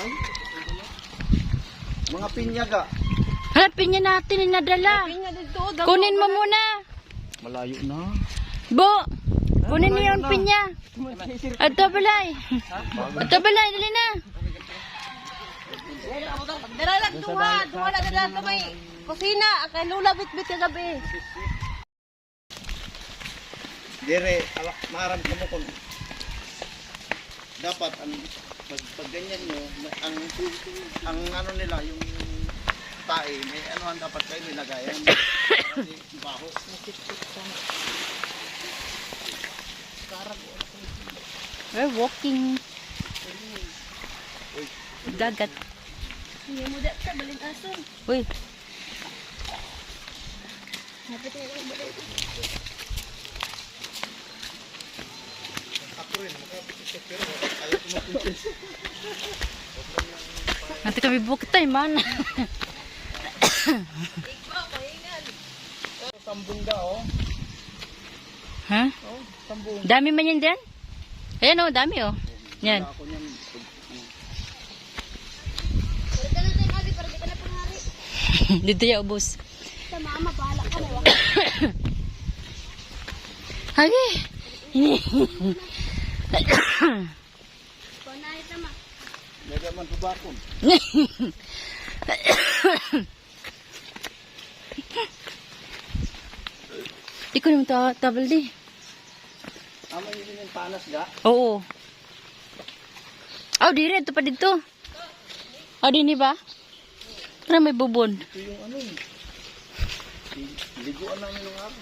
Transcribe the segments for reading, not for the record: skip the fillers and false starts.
Ay, mga pinyaga. Hala, pinya natin inadala. Kunin mo muna. Malayo na. Bo, kunin niyo yung pinya. Ato balay. Ato balay, dali na. Dara lang duha na dala sa may kusina, kay lula bit-bit ka gabi. Dire, maram ka mo kung dapat ang pag ganyan nyo, ang ano nila, yung tae, may anuhan dapat kayo nilagayan. Para di baho. We're walking. Dagat. Hindi mo dap sa balintason. Uy. Ako rin, makapit pero ayaw kumapuntis. Nanti kami bukit tayo, man. Sambong da, oh. Ha? Oh, sambong. Dami man yan dyan? Ayan o, dami o. Yan. Ako niyan. Para ka lang tayo kagi, para di ka na panghari. Dito ya ubos. Sa mama, bahala ka na. Hagi. Panay tama. Lagay man tubakon. Ikaw naman tabal di. Ama yun yung panas ga. Oo. Oh, dire. Ito pa dito. Oh, dini ba? Para may bubon. Ito yung ano eh. Liguan namin ng araw.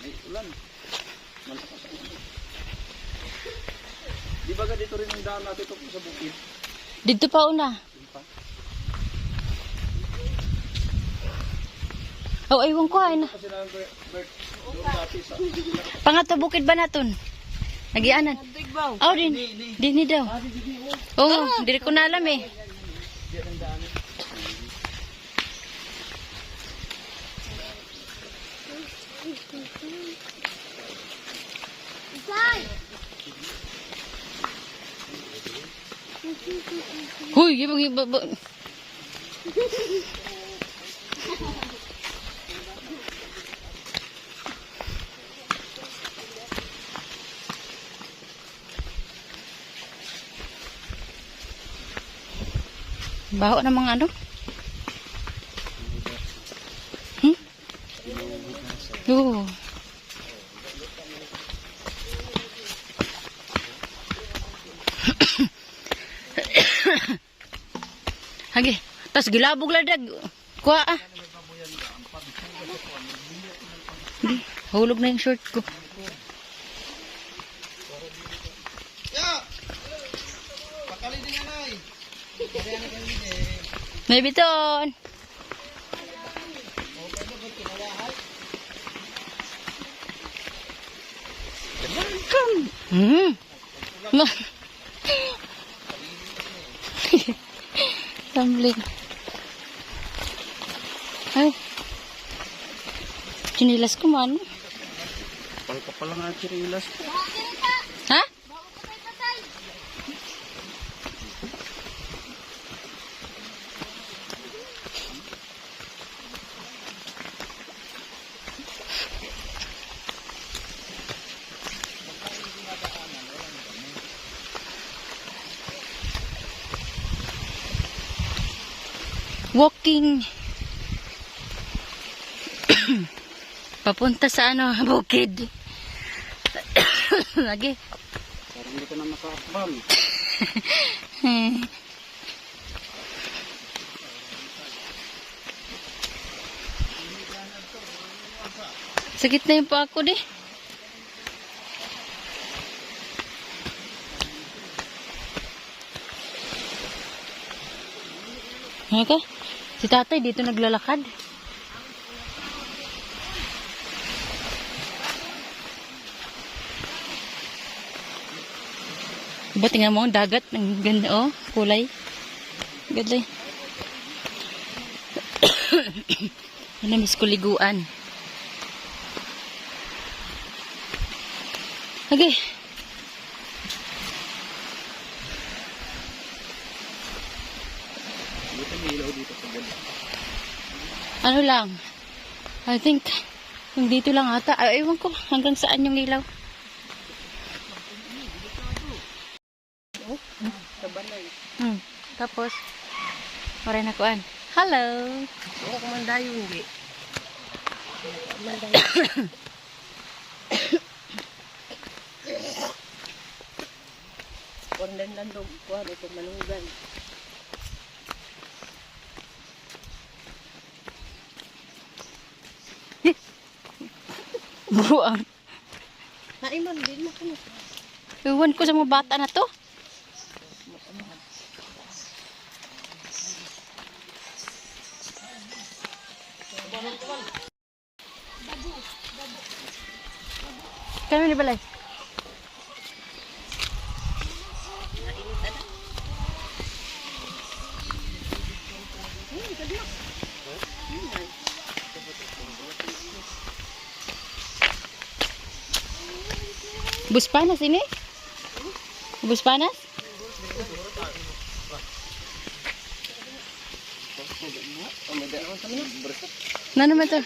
May ulan. Malakas ang ulan. Di ba dito rin ang daan natin ito sa bukid? Dito pa una. Di pa? Oh, aywan ko ay na. Kasi namin Bert, doon dati sa... Pangato bukid ba naton? Nagianan. Tigbaw. Oh, din. Dini daw. Oo, diri ko na alam eh. Diyan ang daan. Isay! Huy, gibang baho na mga ano? Oo. Hagi, tas gilabog ladag. Kuha ah. Di, hulog na yung short ko. Ya! Pakali din yan ay. Kaya na kami May biton. Tumbling. Ay. Chinilas ko man. Palka pa lang ang chirilas. Ha? Walking. Papunta sa ano, bukid. Lagi. Parang hindi ka na makaakbam. Sakit na yung pa ako di. Okay. Si tatay dito naglalakad. Diba tingnan mo ang dagat, ang ganda oh, kulay. Ganda. Ano miss ko liguan. Okay. Dito may ilaw dito sa ganda. Ano lang? I think, yung dito lang ata. Ay, ewan ko, hanggang saan yung ilaw. Sa balay. Tapos, maray na kuan. Hello! Oo, kumandayo hindi. Kumandayo. Kuandan lang daw. Kuan ito manugan. Buang. Naiman din mo kung Ewan ko sa mga bata na to. Kami ni balay. Bus panas ini? Bus panas? Nano man to?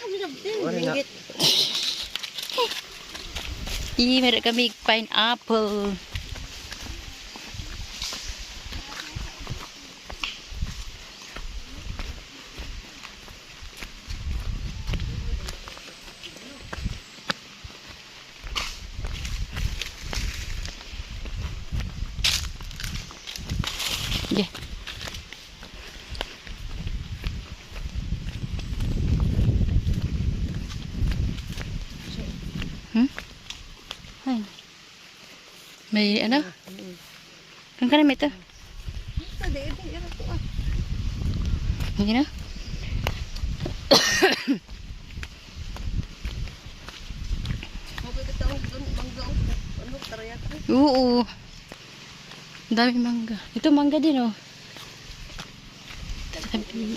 Ringgit. Meron kami pineapple. Yeah. Ay. May ano? Kan kana may ito? Hindi na? Oo. Ang dami mangga. Ito mangga din oh. Sabi.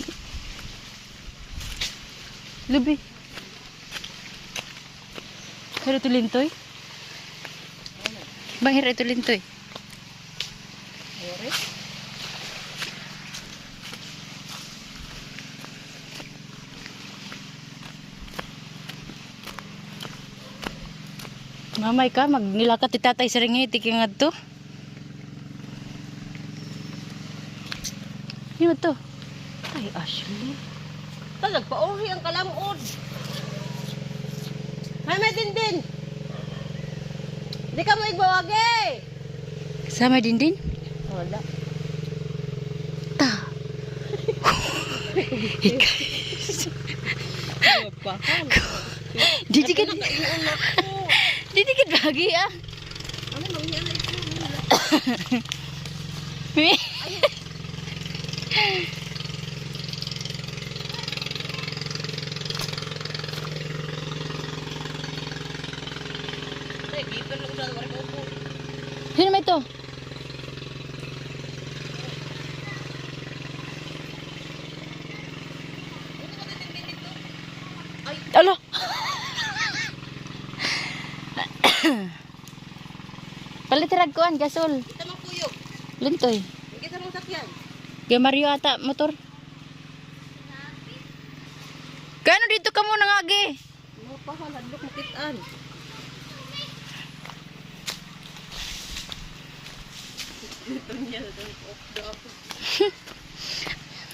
Lubi. Pero ito lintoy? Bahir ito lintoy? Mamay ka, magnilakat ti tatay sa ringi, tikingad to. Yun to. Ay, Ashley. Talag pauri ang kalamod. May din. Di ka mo igbawagi. Sama din din? Wala. Ta. Bakal. Didikit. Iyon ako. Didikit lagi ah. Ano nang yan ito? Sino may ito? Alo. Palitirag ko an gasol. Kita mang puyog. Lintoy. Kita mang sakyan. Kay Mario ata motor. Kano dito ka muna nga gi? Mo pa haladlok makitaan.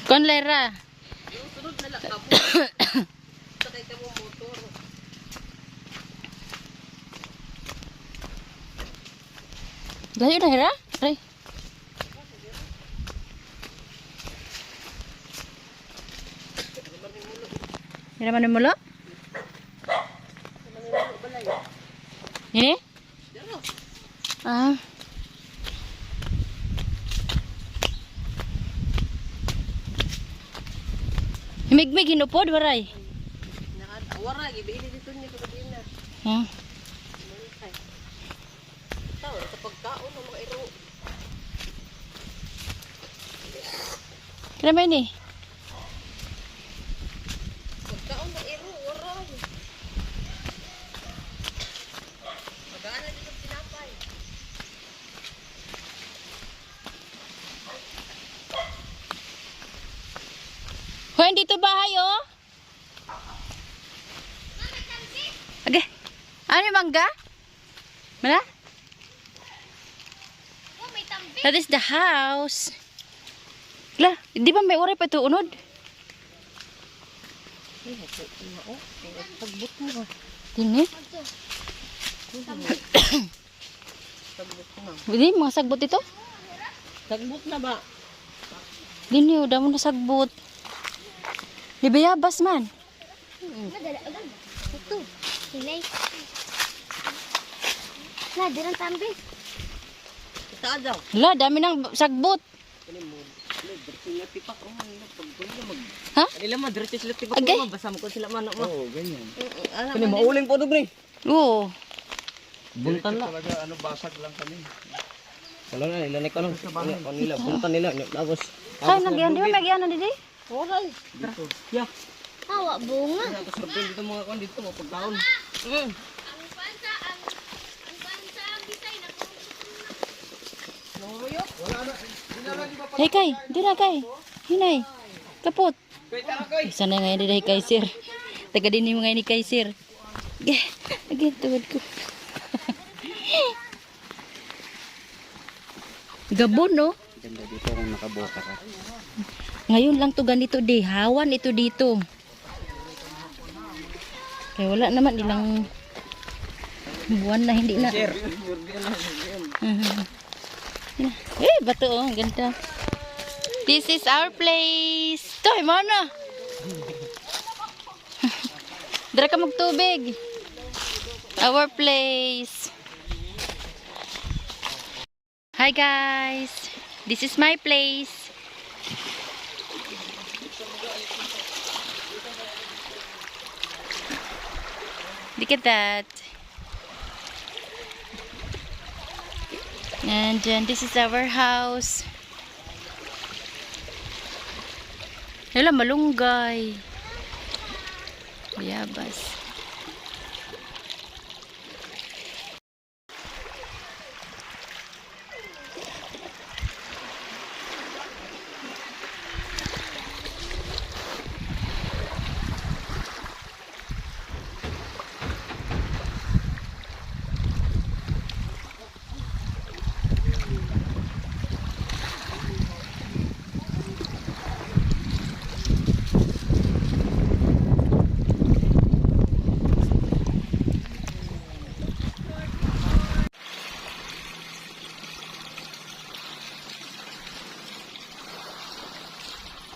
Kon lera. Sunod na lang kamo. Sakay ka mo motor. Layo na hera? Ay. Hira man mulo? Ini? Ah. Himigmig hinupod waray. Wara gibili dito ni ko din na. Ha? Taw sa pagkaon ng mga iro. Kaya ba ini? Pagkaon ng iro wara. Magana dito pinapay. May dito bahay, oh. Okay. Ano yung mangga? Mala? That is the house. La, di ba may oray pa ito unod? Dini? Dini, mga sagbot ito? Sagbot na ba? Dini, udah mo na sagbot. Di bayabas man. Ito. Hilay. Na, dirang tambis. Ito daw. La, dami ng sagbot. Ha? Kanila mo, dirty sila tipak Okay. mo. Basa mo ko sila mano mo. Oo, ganyan. Kani mauling po dobre. Oo. Buntan la. Talaga, basag lang kami. Wala na, ilanay ka lang. Kanila, buntan nila. Tapos, Ay, nagyan. Di ba may nagyan na didi? oray. Ya. Hawa, bunga. Tapos rabin dito mga kon dito, mga pagkaon. Hey, kay. Di na, kay. Hinay. Kapot. Sana ngayon didi kay sir. Taga din mo ngayon ni kay sir. Again, tuwad ko. Gabon, no? Ganda dito kung nakabuka ka. Ngayon lang to ganito di. Hawan ito dito. Kaya wala naman ilang buwan na hindi na. Bato oh, ang ganda. This is our place. Toy, mana? Dara ka magtubig. Our place. Hi guys. This is my place. Look at that. And then this is our house. Hala, malunggay. Bayabas.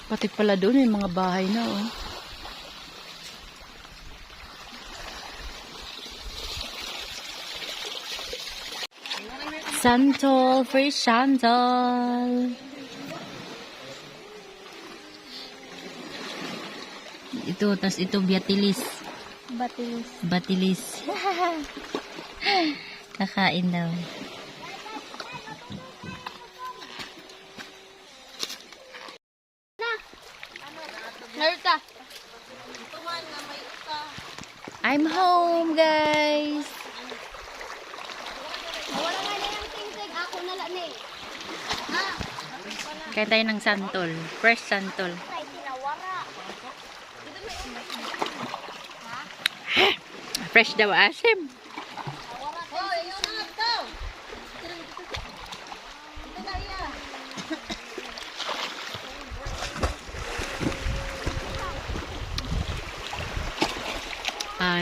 Pati pala doon may mga bahay na oh. Santol, free santol. Ito, tas ito biatilis. Batilis. Batilis. Kakain daw. Narita. I'm home, guys. Wala nga na yung tingting. Ako na lang eh. Kain tayo ng santol. Fresh santol. Ay, tinawara. Fresh daw, asim. Hoy, yun na to. Ito na iya.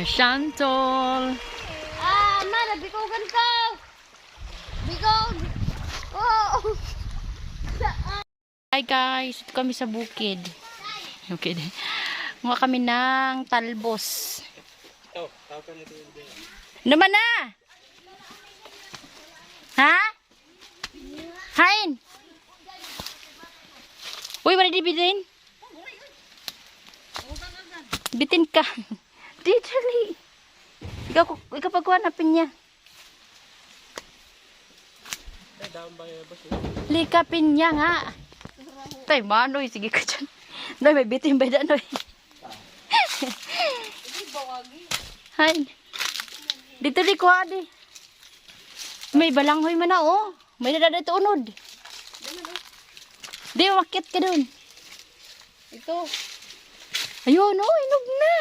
Santol. Mana, bikogan ka. Bikog. Oh. Hi guys, ito kami sa bukid. Okay. Mga kami ng talbos. Naman na! Ha? Hain! Uy, wala di bitin? Bitin ka. Di, dali. Ikaw pagkuha na pinya. Lika pinya nga. Tay, manoy. Sige ka dyan. Noy, may bitin ba dyan, Noy? Hain. Dito di kuha di. May balanghoy man na, oh. May nadada ito unod. Di, wakit ka dun. Ito. Ayun, oh, hinog na.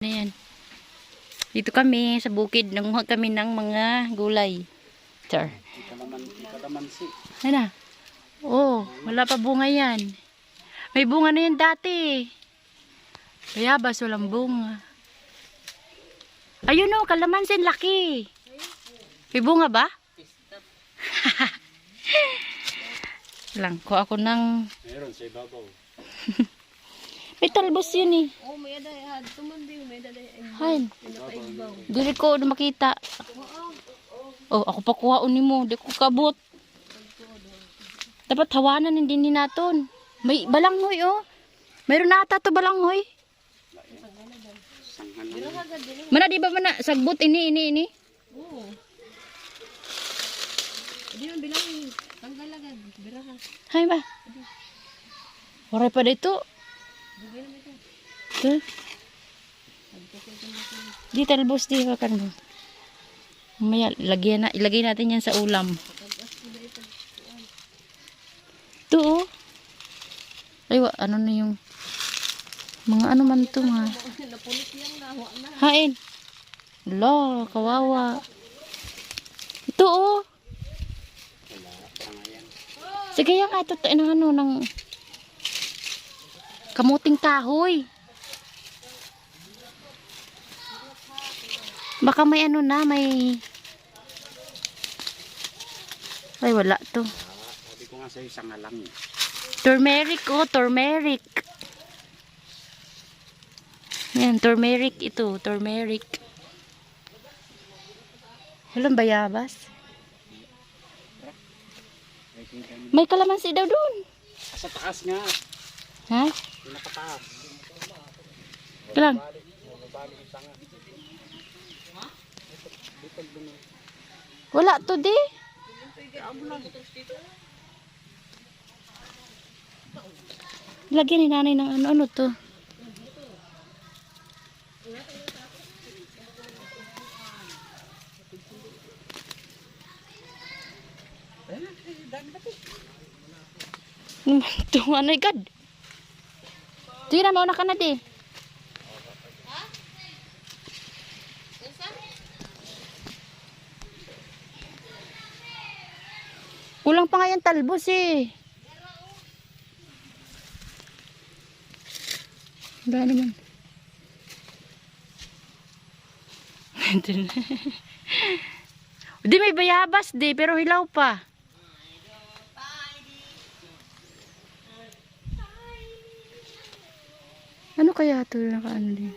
Ayan. Dito kami sa bukid. Nanguha kami ng mga gulay. Char. Kalamansi. Ano na? Oh, wala pa bunga yan. May bunga na yan dati. Bayabas, walang bunga. Ayun oh, kalamansin, laki. May bunga ba? Lang, kuha ako ng... Meron sa ibabaw. May talbos yun eh. Oh, may aday. Tumandi. May aday. Hain. Dili ko na makita. Oh, ako pa kuhaon ni mo. Di ko kabot. Dapat hawanan hindi ni naton. May balanghoy oh. Mayroon na ata to balanghoy. Mana di ba mana sagbot ini. Oo. Hindi man bilangin. Tanggal agad. Birahan. Hay ba? Oray pa dito. Huh? Di talbos di ba kan mo? Mamaya ilagay natin yan sa ulam. Ito oh. Ay, ano na yung mga ano man to nga. Hain. Lo, kawawa. Ito oh. Sige yan ito ano ng kamuting kahoy. Baka may ano na, may... Ay, wala to. Sabi ko nga sa isang alang. Turmeric, oh, turmeric. Yan, turmeric ito, turmeric. Walang bayabas. May kalamansi daw doon. Sa taas nga. Ha? Pinakataas. Kalang. Wala to di. Lagyan ni nanay ng ano to. Ito ano igad. Sige na, mauna ka na di. Kulang pa nga yung talbos eh. Ba naman. Di may bayabas di, pero hilaw pa. Ano kaya ito nakaano din?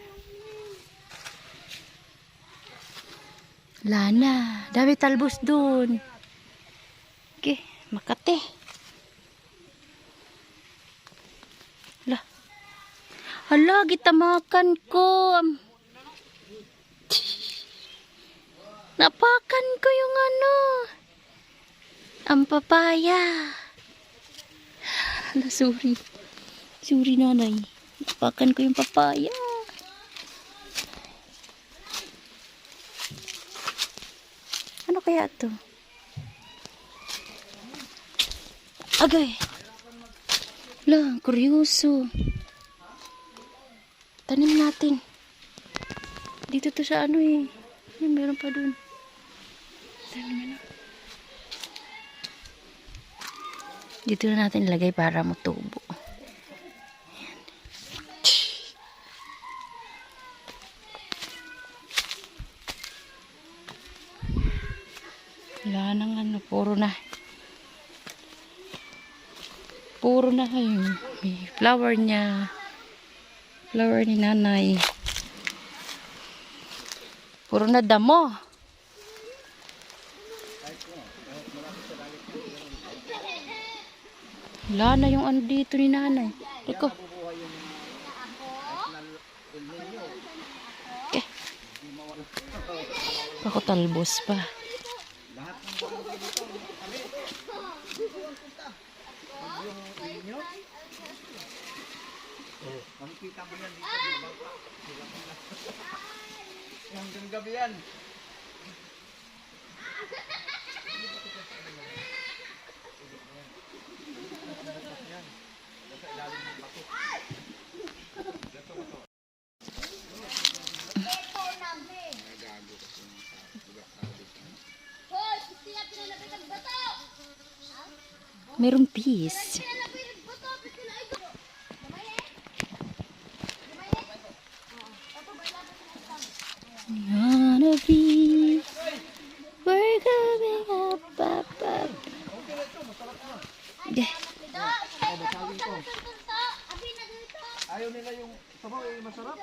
Lana, dami talbos dun. Okay, Makati. Hala, gitamakan ko. Napakan ko yung ano. Ang papaya. Hala, sorry. Sorry nanay. Napakan ko yung papaya. Ano kaya to? Agay. Hala, kuryoso. Tanim natin. Dito to sa ano eh. Ay, meron pa dun. Tanim na. Dito na natin ilagay para matubo. Ayan. Wala nang ano. Puro na. Puro na yun. May flower niya. Flower ni nanay. Puro na damo. Wala na yung ano dito ni nanay. Eko. Okay. Ako talbos pa. Makikita mo yan dito. Hanggang gabi yan. Merong peace. Gonna be, we're coming up, up, up. Yeah. Ayaw nila yung sabaw eh, masarap.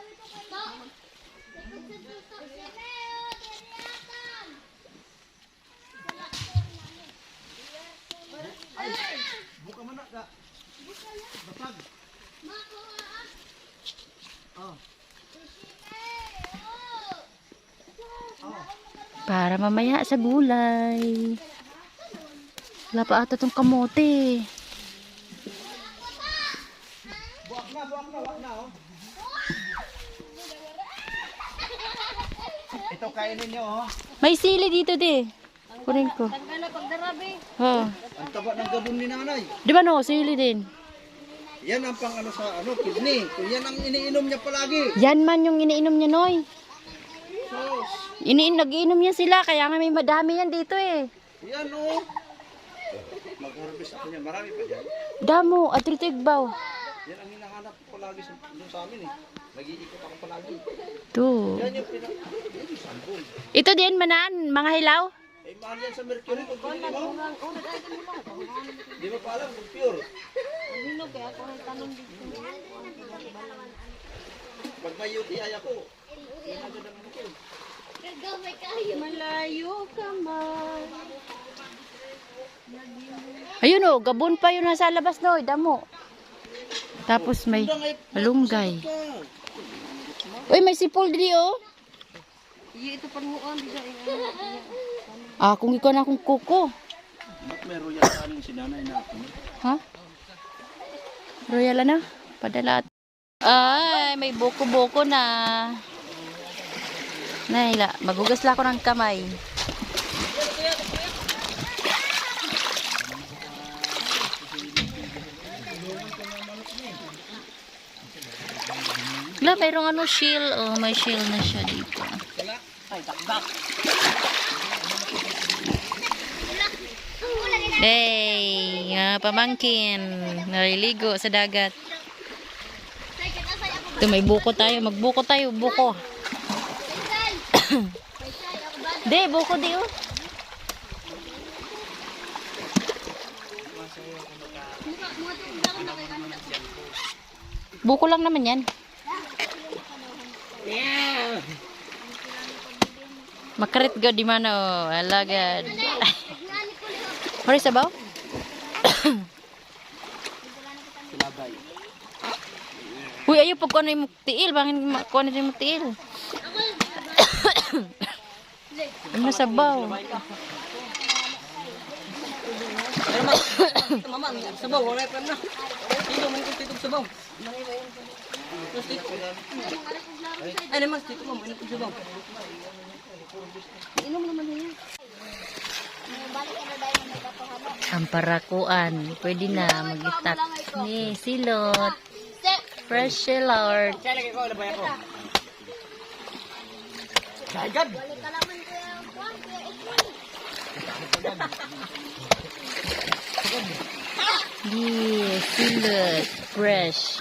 Buka mo na ka. Basag. Oh. Para mamaya sa gulay. Wala pa ata tong kamote. Buak na, wak na oh. Ito kainin nyo oh. May sili dito di. Kunin ko. Tanggal na pagdarabi. Oh. Ang taba ng gabon ni nanay. Di ba no, sili din. Yan ang pang ano sa ano, kidney. Kung yan ang iniinom niya palagi. Yan man yung iniinom niya, Noy. Sos. Nagiinom yan sila, kaya nga may madami yan dito eh. Yan oh. Mag-harvest ako niya. Marami pa dyan. Damo, at Tigbaw. Yan ang hinahanap ko palagi sa amin eh. Nag-iikot ako palagi. Ito. Yan yung yan yung sambol. Ito din, manan, mga hilaw. Eh, mahal yan sa Mercury pag pinili mo. Di mo pa alam kung pure. Hinog kaya ako ay tanong dito. Pag may UTI ako, Malayo ka man. Ayun o, gabon pa yun nasa labas, Noy, damo. Tapos may malunggay. Uy, may sipol dito oh. Iya ito panuan di sa Ah, kung ikaw na akong kuko. may royal kanin si nanay na ako. Ha? Royal na? Padala. Ay, may buko-buko na. Naila, magugas lang ako ng kamay. Wala, mayroong ano, shield. Oh, may shield na siya dito. Hey, pamangkin. Naliligo sa dagat. Ito, may buko tayo. Magbuko tayo, buko. De, buko di oh. Buko lang naman yan. Makarit ga di mana oh. Alagad. Mari sabaw? Uy, ayo pag kuno yung tiil, bangin kuno yung tiil. Ano sabaw? Mama, sabaw wala pa na. Dito man ko titog sabaw. Ano mas dito mo man ko sabaw. Inom naman niya. Ang parakuan, pwede na mag-itak ni silot. Fresh silot. Lagi ko labay ako. Agad! Yes, silot. Fresh.